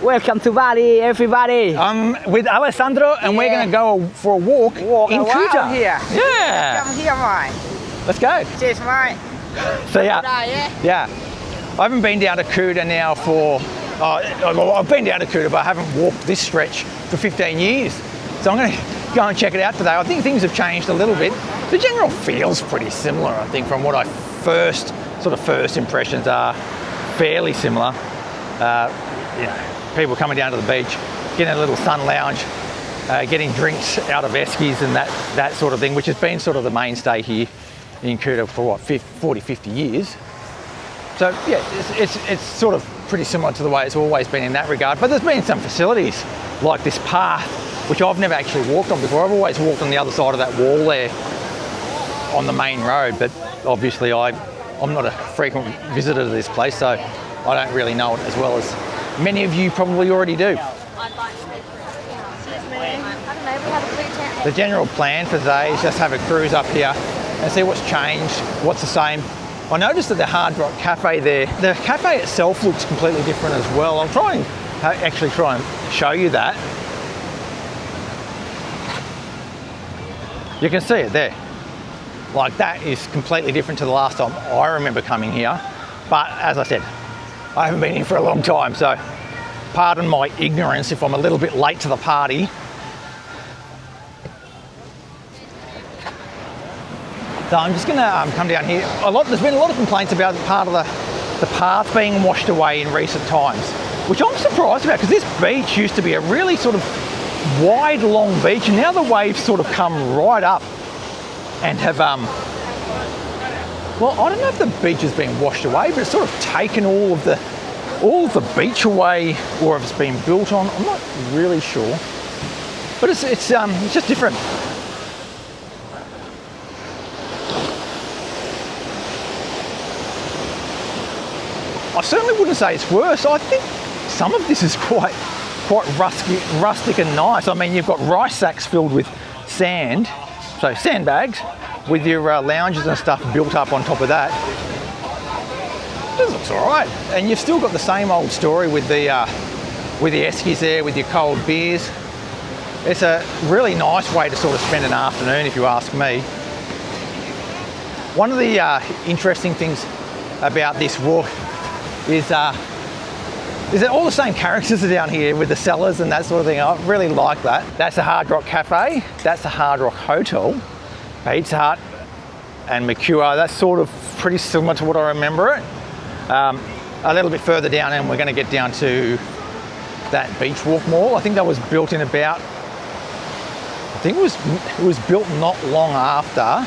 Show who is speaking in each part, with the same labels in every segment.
Speaker 1: Welcome to Bali, everybody.
Speaker 2: I'm with Alessandro and we're going to go for a walk in Kuta.
Speaker 3: Here.
Speaker 2: Yeah.
Speaker 3: Come here, mate.
Speaker 2: Let's go.
Speaker 3: Cheers, mate.
Speaker 2: So yeah. I haven't been down to Kuta now for, I've been down to Kuta, but I haven't walked this stretch for 15 years. So I'm going to go and check it out today. I think things have changed a little bit. The general feel's pretty similar, I think, from what first impressions are fairly similar. People coming down to the beach, getting a little sun lounge, getting drinks out of eskies and that sort of thing, which has been sort of the mainstay here in Kuta for what, 40, 50 years. So yeah, it's sort of pretty similar to the way it's always been in that regard. But there's been some facilities like this path, which I've never actually walked on before. I've always walked on the other side of that wall there on the main road, but obviously I'm not a frequent visitor to this place, so I don't really know it as well as many of you probably already do. The general plan for today is just have a cruise up here and see what's changed, what's the same. I noticed that the Hard Rock Cafe there, the cafe itself looks completely different as well. I'll try and show you that. You can see it there. Like, that is completely different to the last time I remember coming here. But as I said, I haven't been here for a long time, so pardon my ignorance if I'm a little bit late to the party. So I'm just gonna come down here. There's been a lot of complaints about part of the path being washed away in recent times, which I'm surprised about, because this beach used to be a really sort of wide, long beach, and now the waves sort of come right up and have, well, I don't know if the beach has been washed away, but it's sort of taken all of the beach away, or if it's been built on. I'm not really sure, but it's just different. I certainly wouldn't say it's worse. I think some of this is quite rustic and nice. I mean, you've got rice sacks filled with sand, so sandbags, with your lounges and stuff built up on top of that. This looks all right. And you've still got the same old story with the eskies there, with your cold beers. It's a really nice way to sort of spend an afternoon, if you ask me. One of the interesting things about this walk is that all the same characters are down here with the sellers and that sort of thing. I really like that. That's the Hard Rock Cafe. That's the Hard Rock Hotel. Pizza Hut and Mercure. That's sort of pretty similar to what I remember it. A little bit further down, and we're going to get down to that Beach Walk Mall. I think that was built in about, it was built not long after,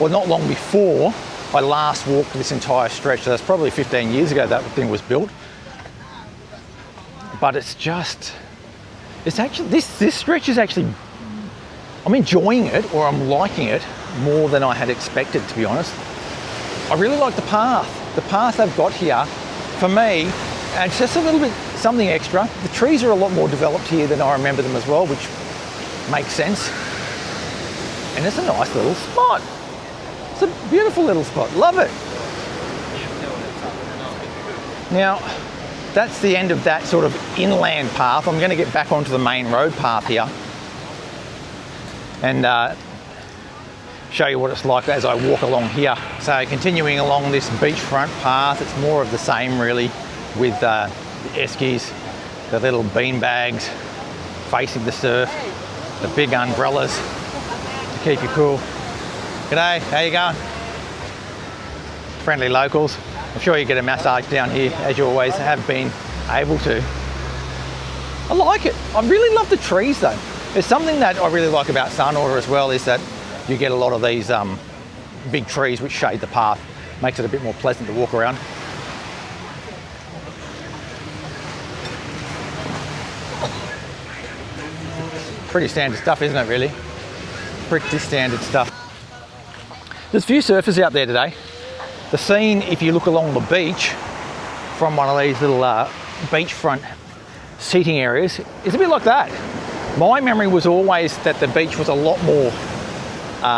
Speaker 2: or not long before I last walked this entire stretch. So that's probably 15 years ago that thing was built. But it's actually, this stretch is actually, I'm enjoying it, or I'm liking it more than I had expected, to be honest. I really like the path. The path they've got here, for me, and it's just a little bit something extra. The trees are a lot more developed here than I remember them as well, which makes sense. And it's a nice little spot. It's a beautiful little spot, love it. Now, that's the end of that sort of inland path. I'm going to get back onto the main road path here and show you what it's like as I walk along here. So continuing along this beachfront path, it's more of the same really, with the eskies, the little bean bags facing the surf, the big umbrellas to keep you cool. G'day, how you going? Friendly locals. I'm sure you get a massage down here, as you always have been able to. I like it. I really love the trees though. There's something that I really like about Sunwater as well, is that you get a lot of these big trees which shade the path. Makes it a bit more pleasant to walk around. Pretty standard stuff, isn't it, really? Pretty standard stuff. There's a few surfers out there today. The scene, if you look along the beach from one of these little beachfront seating areas, is a bit like that. My memory was always that the beach was a lot more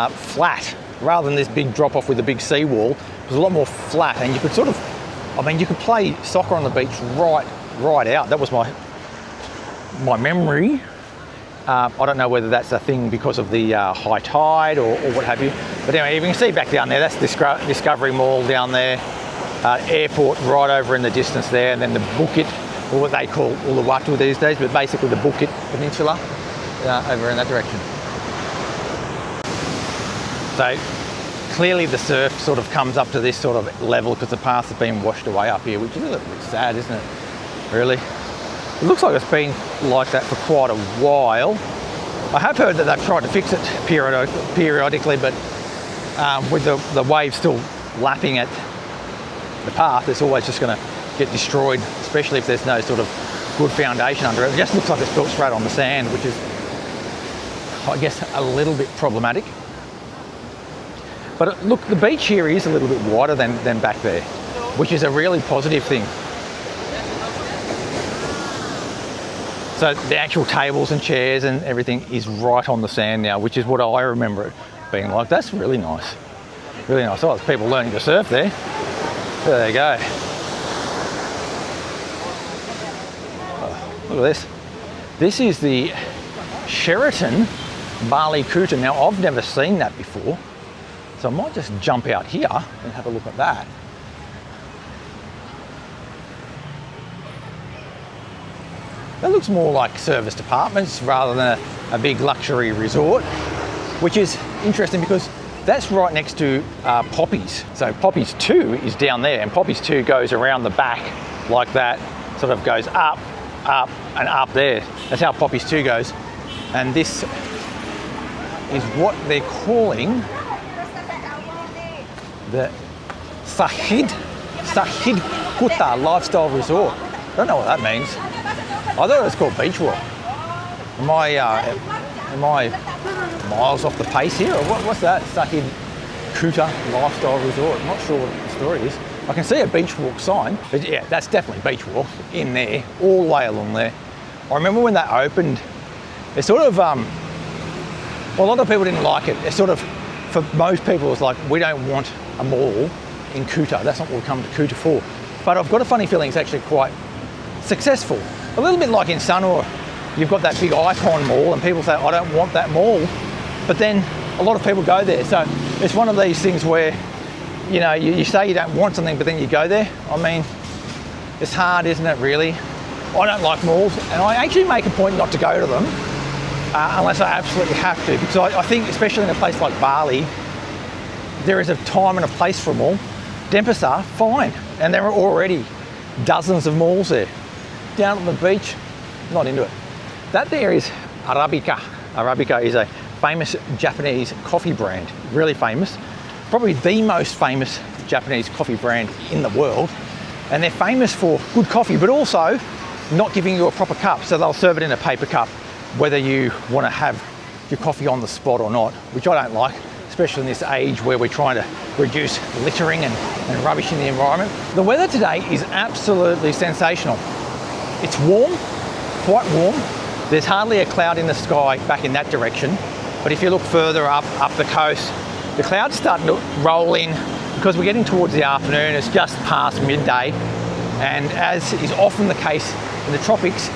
Speaker 2: flat, rather than this big drop off with a big seawall. It was a lot more flat, and you could sort of, I mean, you could play soccer on the beach right out. That was my my memory. I don't know whether that's a thing because of the high tide or what have you. But anyway, you can see back down there, that's Discovery Mall down there. Airport right over in the distance there, and then the Bukit, or what they call Uluwatu these days, but basically the Bukit Peninsula over in that direction. So clearly the surf sort of comes up to this sort of level because the path has been washed away up here, which is a little bit sad, isn't it? Really. It looks like it's been like that for quite a while. I have heard that they've tried to fix it periodically, but with the waves still lapping at the path, it's always just going to get destroyed, especially if there's no sort of good foundation under it. It just looks like it's built straight on the sand, which is, I guess, a little bit problematic. But look, the beach here is a little bit wider than back there, which is a really positive thing. So the actual tables and chairs and everything is right on the sand now, which is what I remember it being like. That's really nice. Really nice. Oh, there's people learning to surf there. There they go. Oh, look at this. This is the Sheraton Bali Kuta. Now, I've never seen that before, so I might just jump out here and have a look at that. That looks more like serviced apartments rather than a big luxury resort, which is interesting because that's right next to Poppy's. So Poppy's 2 is down there, and Poppy's 2 goes around the back like that, sort of goes up, up, and up there. That's how Poppy's 2 goes. And this is what they're calling the Sahid Kuta Lifestyle Resort. I don't know what that means. I thought it was called Beach Walk. Am I miles off the pace here? Or what's that? Sahid Kuta Lifestyle Resort. I'm not sure what the story is. I can see a Beach Walk sign, but yeah, that's definitely Beach Walk in there, all the way along there. I remember when that opened, it sort of, well, a lot of people didn't like it. It sort of, for most people, it was like, we don't want a mall in Kuta. That's not what we come to Kuta for. But I've got a funny feeling it's actually quite successful. A little bit like in Sanur, you've got that big icon mall and people say, I don't want that mall. But then a lot of people go there. So it's one of these things where, you know, you say you don't want something, but then you go there. I mean, it's hard, isn't it, really? I don't like malls, and I actually make a point not to go to them unless I absolutely have to, because I think, especially in a place like Bali, there is a time and a place for a mall. Denpasar, fine. And there are already dozens of malls there. Down at the beach, not into it. That there is Arabica. Arabica is a famous Japanese coffee brand, really famous. Probably the most famous Japanese coffee brand in the world. And they're famous for good coffee, but also not giving you a proper cup. So they'll serve it in a paper cup, whether you want to have your coffee on the spot or not, which I don't like, especially in this age where we're trying to reduce littering and rubbish in the environment. The weather today is absolutely sensational. It's warm, quite warm. There's hardly a cloud in the sky back in that direction. But if you look further up the coast, the clouds starting to roll in because we're getting towards the afternoon. It's just past midday. And as is often the case in the tropics,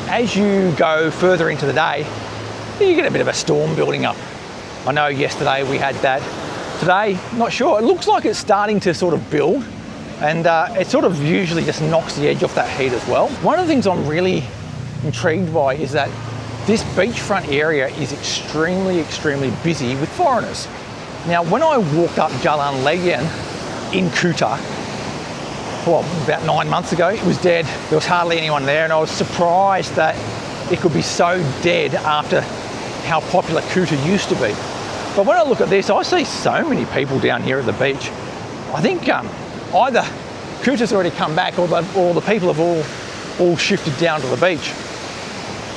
Speaker 2: as you go further into the day, you get a bit of a storm building up. I know yesterday we had that. Today, not sure. It looks like it's starting to sort of build. And it sort of usually just knocks the edge off that heat as well. One of the things I'm really intrigued by is that this beachfront area is extremely, extremely busy with foreigners. Now, when I walked up Jalan Legian in Kuta, well, about 9 months ago, it was dead. There was hardly anyone there, and I was surprised that it could be so dead after how popular Kuta used to be. But when I look at this, I see so many people down here at the beach. I think either Kuta's already come back or the people have all shifted down to the beach.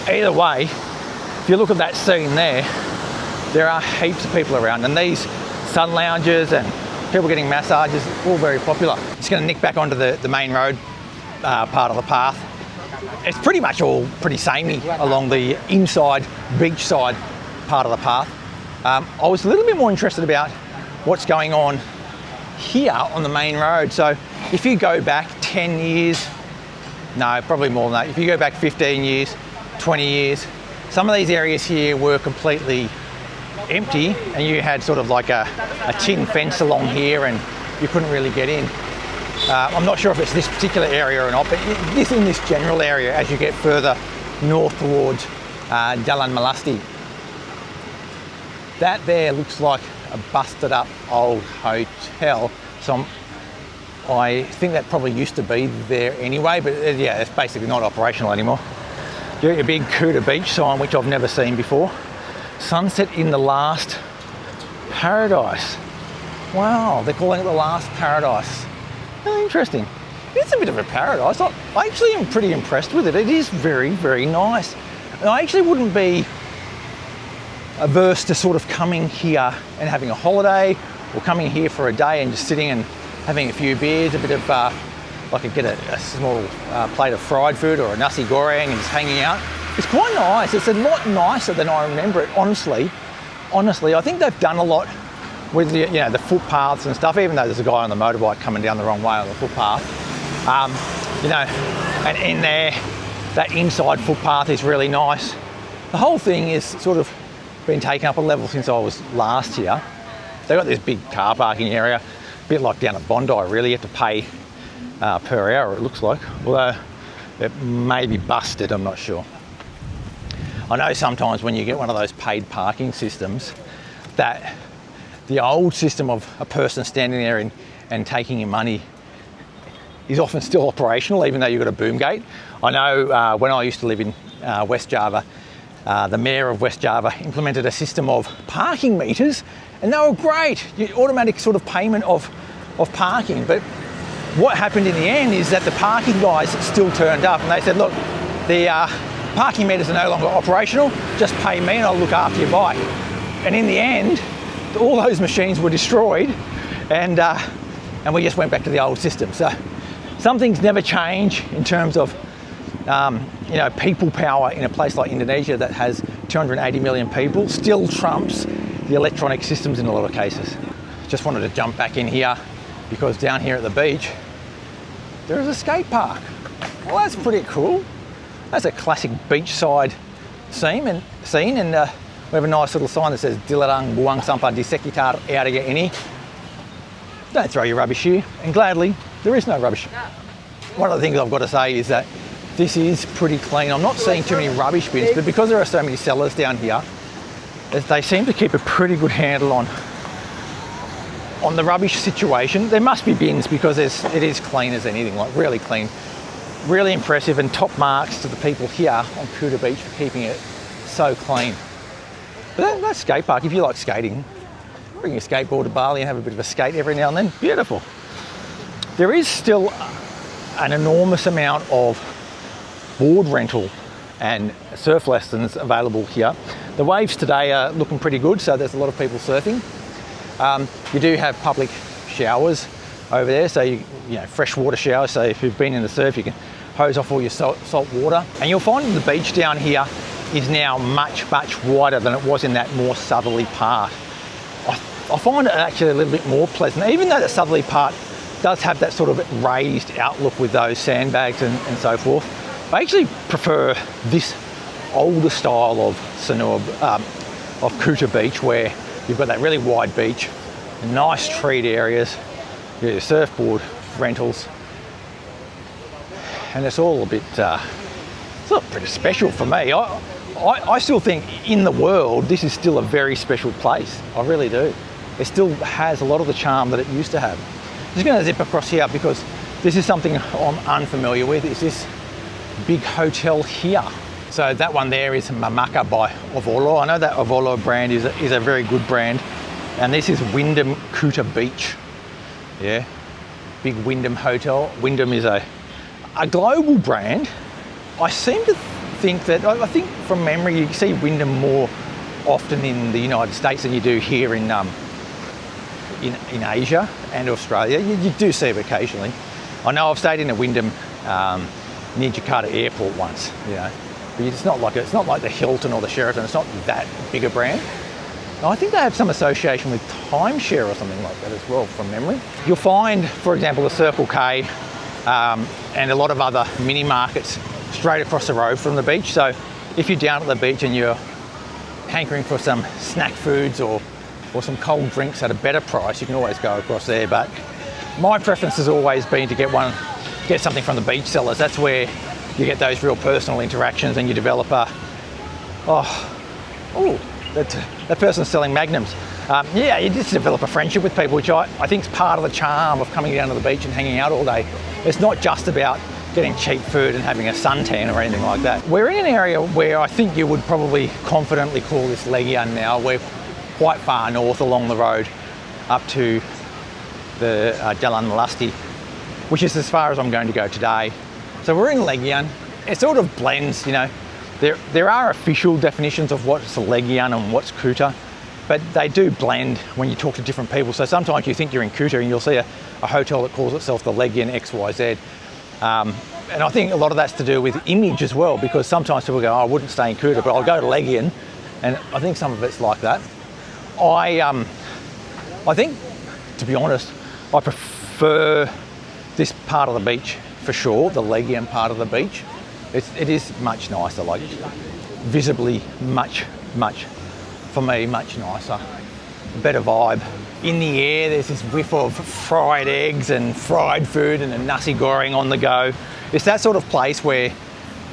Speaker 2: Either way, if you look at that scene there are heaps of people around, and these sun lounges and people getting massages, all very popular. Just going to nick back onto the main road part of the path. It's pretty much all pretty samey along the inside, beach side part of the path. I was a little bit more interested about what's going on here on the main road. So if you go back 10 years, no, probably more than that. If you go back 15 years, 20 years. Some of these areas here were completely empty, and you had sort of like a tin fence along here and you couldn't really get in. I'm not sure if it's this particular area or not, but this in this general area as you get further north towards Jalan Melasti. That there looks like a busted up old hotel. So I think that probably used to be there anyway, but yeah, it's basically not operational anymore. You got your big Kuta Beach sign, which I've never seen before. Sunset in the last paradise. Wow, they're calling it the last paradise. Oh, interesting. It's a bit of a paradise. I actually am pretty impressed with it. It is very, very nice. And I actually wouldn't be averse to sort of coming here and having a holiday, or coming here for a day and just sitting and having a few beers, a bit of, I could get a small plate of fried food or a nasi goreng and just hanging out. It's quite nice. It's a lot nicer than I remember it, honestly. Honestly, I think they've done a lot with the, the footpaths and stuff, even though there's a guy on the motorbike coming down the wrong way on the footpath. And in there, that inside footpath is really nice. The whole thing is sort of been taken up a level since I was last here. They've got this big car parking area, a bit like down at Bondi really. You have to pay per hour, it looks like, although it may be busted, I'm not sure. I know sometimes when you get one of those paid parking systems, that the old system of a person standing there and taking your money is often still operational, even though you've got a boom gate. I know when I used to live in West Java, the mayor of West Java implemented a system of parking meters, and they were great. Automatic sort of payment of parking. But what happened in the end is that the parking guys still turned up, and they said, look, the parking meters are no longer operational, just pay me and I'll look after your bike. And in the end, all those machines were destroyed, and we just went back to the old system. So some things never change in terms of people power in a place like Indonesia that has 280 million people still trumps the electronic systems in a lot of cases. Just wanted to jump back in here because down here at the beach, there is a skate park. Well, that's pretty cool. That's a classic beachside scene, and we have a nice little sign that says Dilarang buang sampah di sekitar area ini. Don't throw your rubbish here, and gladly, there is no rubbish. One of the things I've got to say is that this is pretty clean. I'm not seeing too many rubbish bins, but because there are so many sellers down here, they seem to keep a pretty good handle on the rubbish situation. There must be bins because it is clean as anything, like really clean. Really impressive, and top marks to the people here on Kuta Beach for keeping it so clean. But that skate park, if you like skating, bring your skateboard to Bali and have a bit of a skate every now and then. Beautiful. There is still an enormous amount of board rental and surf lessons available here. The waves today are looking pretty good, so there's a lot of people surfing. You do have public showers over there, so you freshwater showers. So if you've been in the surf, you can hose off all your salt water. And you'll find the beach down here is now much wider than it was in that more southerly part. I find it actually a little bit more pleasant, even though the southerly part does have that sort of raised outlook with those sandbags and so forth. I actually prefer this older style of Kuta Beach, where you've got that really wide beach, nice treed areas, your surfboard rentals, and it's all a bit, it's not pretty special for me. I still think in the world, this is still a very special place. I really do. It still has a lot of the charm that it used to have. I'm just going to zip across here because this is something I'm unfamiliar with. Is this big hotel here? So that one there is Mamaka by Ovolo. I know that Ovolo brand is a very good brand. And this is Wyndham Kuta Beach. Yeah, big Wyndham hotel. Wyndham is a global brand. I seem to think that, I think from memory, you see Wyndham more often in the United States than you do here in Asia and Australia. You do see it occasionally. I know I've stayed in a Wyndham near Jakarta Airport once, but it's not like the Hilton or the Sheraton. It's not that big a brand. I think they have some association with timeshare or something like that as well, from memory. You'll find, for example, the Circle K and a lot of other mini markets straight across the road from the beach. So if you're down at the beach and you're hankering for some snack foods or some cold drinks at a better price, you can always go across there. But my preference has always been to get something from the beach sellers. That's where you get those real personal interactions and you develop that person's selling magnums. You just develop a friendship with people, which I think is part of the charm of coming down to the beach and hanging out all day. It's not just about getting cheap food and having a suntan or anything like that. We're in an area where I think you would probably confidently call this Legian now. We're quite far north along the road up to the Jalan Melasti, which is as far as I'm going to go today. So we're in Legian. It sort of blends, you know. There are official definitions of what's Legian and what's Kuta, but they do blend when you talk to different people. So sometimes you think you're in Kuta and you'll see a hotel that calls itself the Legian XYZ. And I think a lot of that's to do with image as well, because sometimes people go, oh, I wouldn't stay in Kuta, but I'll go to Legian. And I think some of it's like that. I think, to be honest, I prefer this part of the beach for sure, the Legian part of the beach. It is much nicer, like visibly much, for me, much nicer. Better vibe. In the air, there's this whiff of fried eggs and fried food and a nasi goreng on the go. It's that sort of place where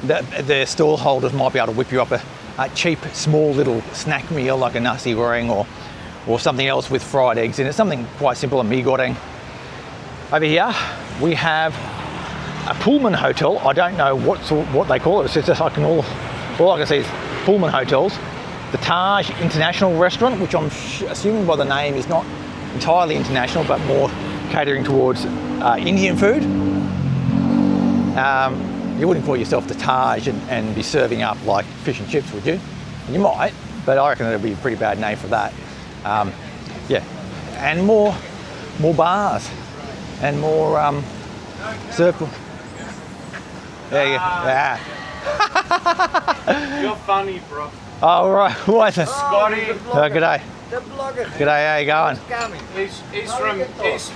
Speaker 2: the stall holders might be able to whip you up a cheap, small little snack meal like a nasi goreng or something else with fried eggs in it, something quite simple, a mee goreng. Over here, we have a Pullman hotel. I don't know what they call it. It's just all I can see is Pullman hotels. The Taj International Restaurant, which I'm assuming by the name is not entirely international, but more catering towards Indian food. You wouldn't call yourself the Taj and be serving up like fish and chips, would you? You might, but I reckon it'd be a pretty bad name for that. And more bars and more circle. There you go. Yeah.
Speaker 3: You're funny, bro.
Speaker 2: Oh, right. What's it?
Speaker 3: Scotty.
Speaker 2: Oh, g'day.
Speaker 4: The blogger.
Speaker 2: G'day, how you going?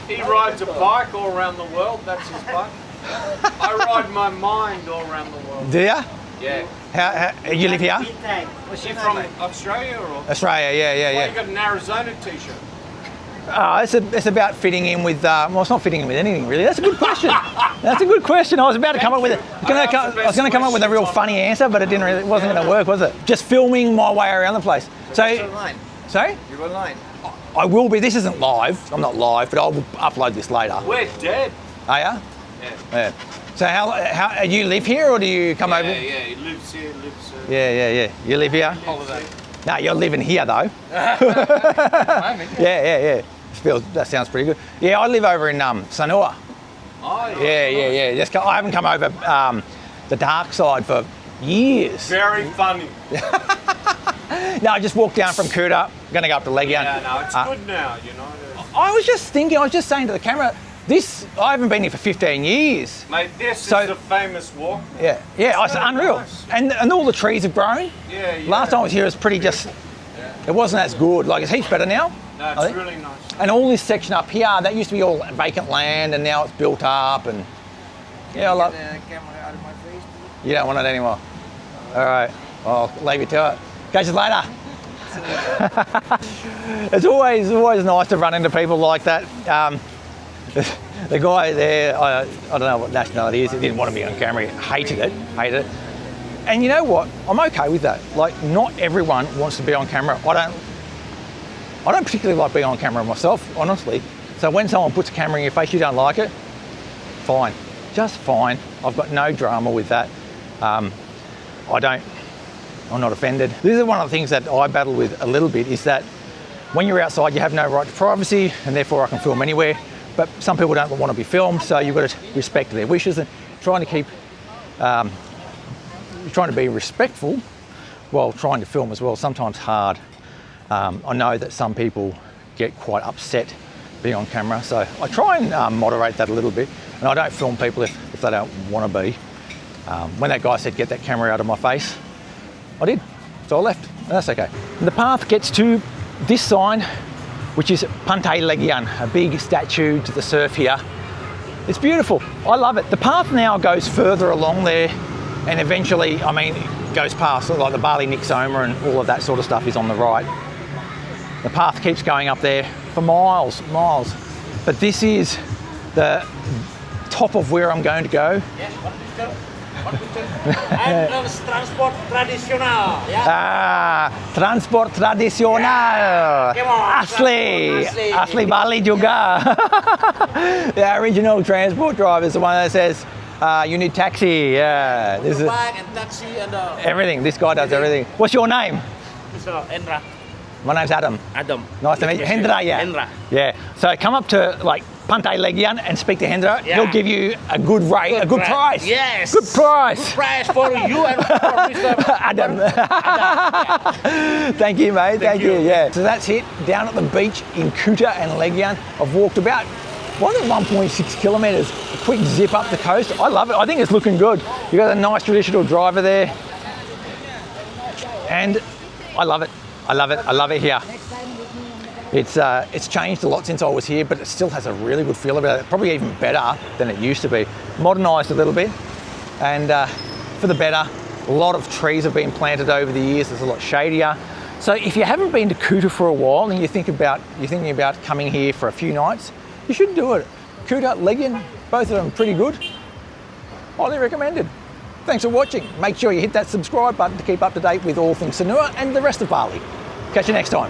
Speaker 3: He rides a bike all around the world. That's his bike. I ride my mind all around the world.
Speaker 2: Do ya?
Speaker 3: Yeah.
Speaker 2: How you live here?
Speaker 3: What's you from Australia or?
Speaker 2: Australia, yeah.
Speaker 3: Well, you got an Arizona t-shirt.
Speaker 2: Oh, it's about fitting in with, well, it's not fitting in with anything really. That's a good question. That's a good question. I was about to come up with I was going to come up with a real funny answer, but it wasn't going to work, was it? Just filming my way around the place. So,
Speaker 4: online.
Speaker 2: Sorry?
Speaker 4: You're online.
Speaker 2: I will be. This isn't live. I'm not live, but I will upload this later.
Speaker 3: We're dead.
Speaker 2: Oh, yeah?
Speaker 3: Yeah.
Speaker 2: So how you live here or do you come over?
Speaker 3: Yeah, he lives here,
Speaker 2: Yeah. You live here?
Speaker 3: Holiday.
Speaker 2: No, you're living here though. Yeah. That sounds pretty good. Yeah, I live over in Sanua.
Speaker 3: Oh,
Speaker 2: Yeah. I haven't come over the dark side for years.
Speaker 3: Very funny.
Speaker 2: No, I just walked down from Kuta, going to go up to Legian.
Speaker 3: Yeah, no, it's good now, you know.
Speaker 2: I was just saying to the camera, I haven't been here for 15 years.
Speaker 3: Mate, this is the famous walk.
Speaker 2: Yeah, it's unreal.
Speaker 3: Nice.
Speaker 2: And all the trees have grown.
Speaker 3: Yeah.
Speaker 2: Last time I was here, it was pretty it wasn't as good. Like, it's heaps better now.
Speaker 3: No, it's really nice.
Speaker 2: And all this section up here, that used to be all vacant land, and now it's built up. And yeah, I love.
Speaker 4: Get the camera out of my face, please.
Speaker 2: You don't want it anymore. All right, I'll leave you to it. Catch you later. It's always nice to run into people like that. The guy there, I don't know what nationality he is. He didn't want to be on camera. He hated it. And you know what? I'm okay with that. Like, not everyone wants to be on camera. I don't particularly like being on camera myself, honestly. So when someone puts a camera in your face, you don't like it, fine, just fine. I've got no drama with that. I'm not offended. This is one of the things that I battle with a little bit, is that when you're outside, you have no right to privacy, and therefore I can film anywhere. But some people don't want to be filmed, so you've got to respect their wishes and trying to be respectful while trying to film as well. Sometimes hard. I know that some people get quite upset being on camera, so I try and moderate that a little bit, and I don't film people if they don't want to be. When that guy said get that camera out of my face, I did, so I left, and that's okay. And the path gets to this sign, which is Pantai Legian, a big statue to the surf here. It's beautiful, I love it. The path now goes further along there, and eventually, I mean, goes past, like the Bali Nixoma and all of that sort of stuff is on the right. The path keeps going up there for miles. But this is the top of where I'm going to go.
Speaker 3: And transport traditional. Yeah.
Speaker 2: Transport tradisional.
Speaker 3: Come on,
Speaker 2: Asli Bali juga. The original transport driver is the one that says, you need taxi. Yeah, this is
Speaker 3: Bike and taxi and
Speaker 2: everything. This guy does everything. What's your name?
Speaker 3: Mr. Endra.
Speaker 2: My name's Adam.
Speaker 3: Adam.
Speaker 2: Nice to meet you. Hendra, yeah.
Speaker 3: Hendra.
Speaker 2: Yeah. So come up to like Pantai Legian and speak to Hendra.
Speaker 3: Yeah.
Speaker 2: He'll give you a good rate, a good price.
Speaker 3: Yes.
Speaker 2: Good price.
Speaker 3: Good price for you and for Mr.
Speaker 2: Adam. Thank you, mate. Thank you. Yeah. So that's it. Down at the beach in Kuta and Legian. I've walked about 1.6 kilometres. A quick zip up the coast. I love it. I think it's looking good. You got a nice traditional driver there, and I love it. I love it. I love it here. It's changed a lot since I was here, but it still has a really good feel about it. Probably even better than it used to be. Modernised a little bit, and for the better. A lot of trees have been planted over the years. It's a lot shadier. So if you haven't been to Kuta for a while and you're thinking about coming here for a few nights, you should do it. Kuta, Legian, both of them pretty good. Highly recommended. Thanks for watching. Make sure you hit that subscribe button to keep up to date with all things Sanur and the rest of Bali. Catch you next time.